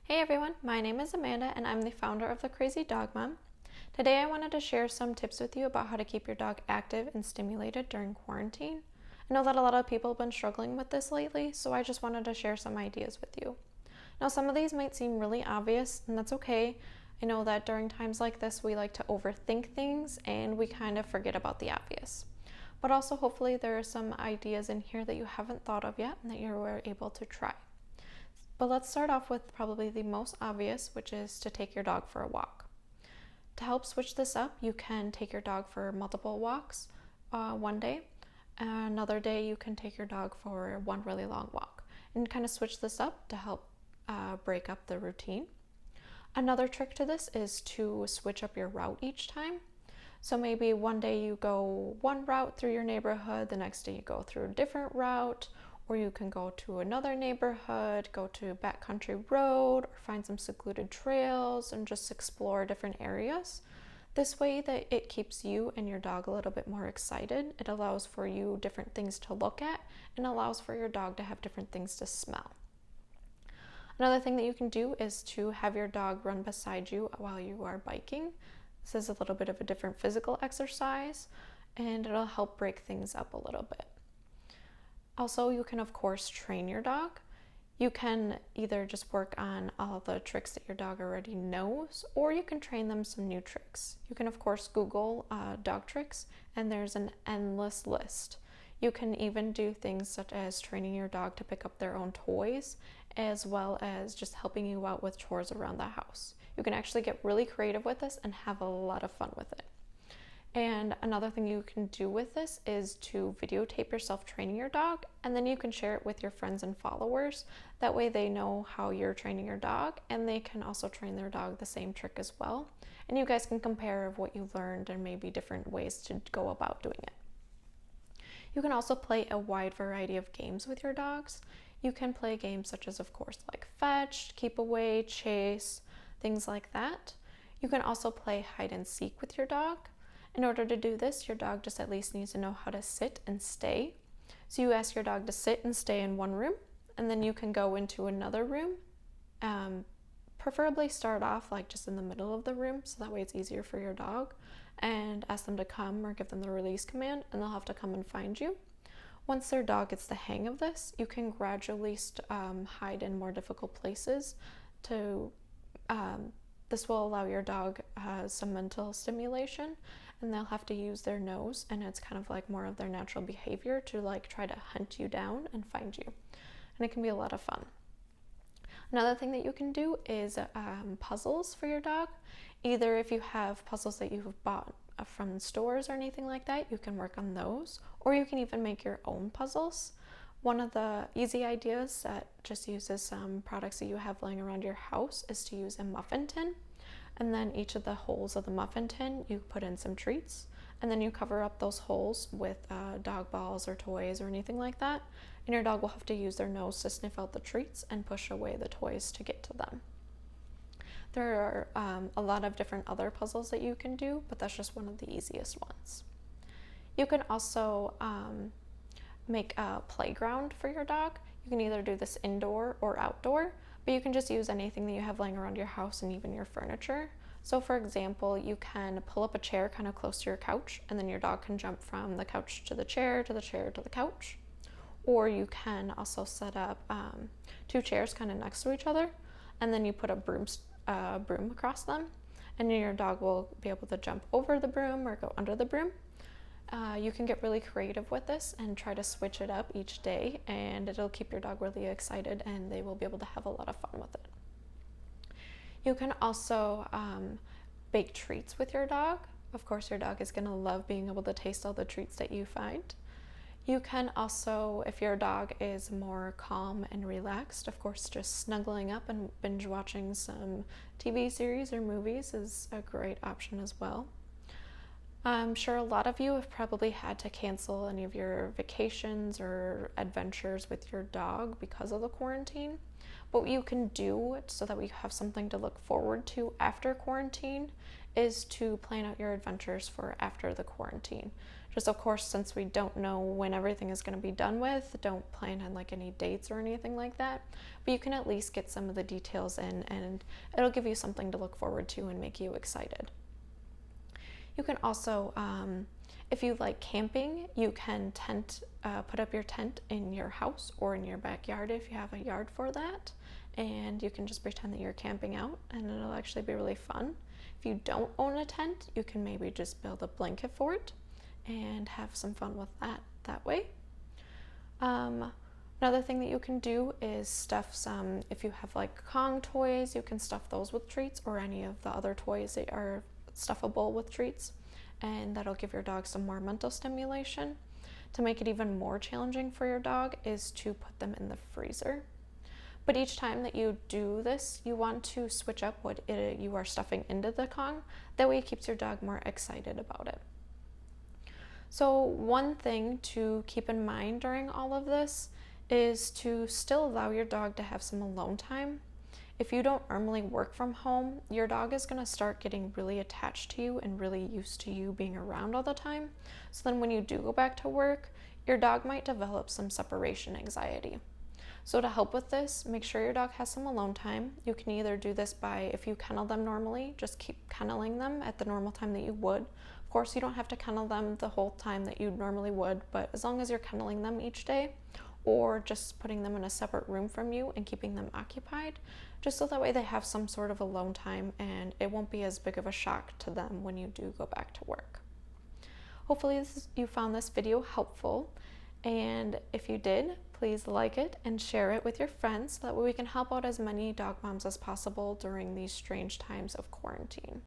Hey everyone, my name is Amanda and I'm the founder of The Crazy Dog Mom. Today I wanted to share some tips with you about how to keep your dog active and stimulated during quarantine. I know that a lot of people have been struggling with this lately, so I just wanted to share some ideas with you. Now, some of these might seem really obvious, and that's okay. I know that during times like this, we like to overthink things and we kind of forget about the obvious. But also, hopefully, there are some ideas in here that you haven't thought of yet and that you were able to try. But let's start off with probably the most obvious, which is to take your dog for a walk. To help switch this up, you can take your dog for multiple walks one day. Another day, you can take your dog for one really long walk and kind of switch this up to help break up the routine. Another trick to this is to switch up your route each time. So maybe one day you go one route through your neighborhood, the next day you go through a different route, or you can go to another neighborhood, go to backcountry road, or find some secluded trails and just explore different areas. This way that it keeps you and your dog a little bit more excited. It allows for you different things to look at and allows for your dog to have different things to smell. Another thing that you can do is to have your dog run beside you while you are biking. This is a little bit of a different physical exercise and it'll help break things up a little bit. Also, you can of course train your dog. You can either just work on all the tricks that your dog already knows, or you can train them some new tricks. You can of course Google dog tricks and there's an endless list. You can even do things such as training your dog to pick up their own toys, as well as just helping you out with chores around the house. You can actually get really creative with this and have a lot of fun with it. And another thing you can do with this is to videotape yourself training your dog, and then you can share it with your friends and followers. That way they know how you're training your dog, and they can also train their dog the same trick as well. And you guys can compare of what you learned and maybe different ways to go about doing it. You can also play a wide variety of games with your dogs. You can play games such as, of course, like fetch, keep away, chase, things like that. You can also play hide and seek with your dog. In order to do this, your dog just at least needs to know how to sit and stay. So you ask your dog to sit and stay in one room, and then you can go into another room. Preferably start off like just in the middle of the room, so that way it's easier for your dog, and ask them to come or give them the release command, and they'll have to come and find you. Once their dog gets the hang of this, you can gradually hide in more difficult places to this will allow your dog some mental stimulation, and they'll have to use their nose, and it's kind of like more of their natural behavior to like try to hunt you down and find you, and it can be a lot of fun. Another thing that you can do is puzzles for your dog. Either if you have puzzles that you've bought from stores or anything like that, you can work on those, or you can even make your own puzzles. One of the easy ideas that just uses some products that you have laying around your house is to use a muffin tin, and then each of the holes of the muffin tin you put in some treats, and then you cover up those holes with dog balls or toys or anything like that, and your dog will have to use their nose to sniff out the treats and push away the toys to get to them. There are a lot of different other puzzles that you can do, but that's just one of the easiest ones. You can also make a playground for your dog. You can either do this indoor or outdoor, but you can just use anything that you have laying around your house and even your furniture. So for example, you can pull up a chair kind of close to your couch, and then your dog can jump from the couch to the chair to the chair to the couch. Or you can also set up two chairs kind of next to each other, and then you put a broom across them, and your dog will be able to jump over the broom or go under the broom. You can get really creative with this and try to switch it up each day, and it'll keep your dog really excited and they will be able to have a lot of fun with it. You can also bake treats with your dog. Of course, your dog is going to love being able to taste all the treats that you find. You can also, if your dog is more calm and relaxed, of course, just snuggling up and binge watching some TV series or movies is a great option as well. I'm sure a lot of you have probably had to cancel any of your vacations or adventures with your dog because of the quarantine. What you can do so that we have something to look forward to after quarantine is to plan out your adventures for after the quarantine. Just of course, since we don't know when everything is going to be done with, don't plan on like any dates or anything like that. But you can at least get some of the details in, and it'll give you something to look forward to and make you excited. You can also, if you like camping, you can put up your tent in your house or in your backyard if you have a yard for that. And you can just pretend that you're camping out, and it'll actually be really fun. If you don't own a tent, you can maybe just build a blanket for it and have some fun with that way. Another thing that you can do is stuff if you have like Kong toys, you can stuff those with treats, or any of the other toys that are stuffable with treats, and that'll give your dog some more mental stimulation. To make it even more challenging for your dog is to put them in the freezer. But each time that you do this, you want to switch up what you are stuffing into the Kong. That way it keeps your dog more excited about it. So one thing to keep in mind during all of this is to still allow your dog to have some alone time. If you don't normally work from home, your dog is going to start getting really attached to you and really used to you being around all the time. So then when you do go back to work, your dog might develop some separation anxiety. So to help with this, make sure your dog has some alone time. You can either do this by, if you kennel them normally, just keep kenneling them at the normal time that you would. Of course, you don't have to kennel them the whole time that you normally would, but as long as you're kenneling them each day, or just putting them in a separate room from you and keeping them occupied, just so that way they have some sort of alone time and it won't be as big of a shock to them when you do go back to work. Hopefully you found this video helpful, and if you did, please like it and share it with your friends so that way we can help out as many dog moms as possible during these strange times of quarantine.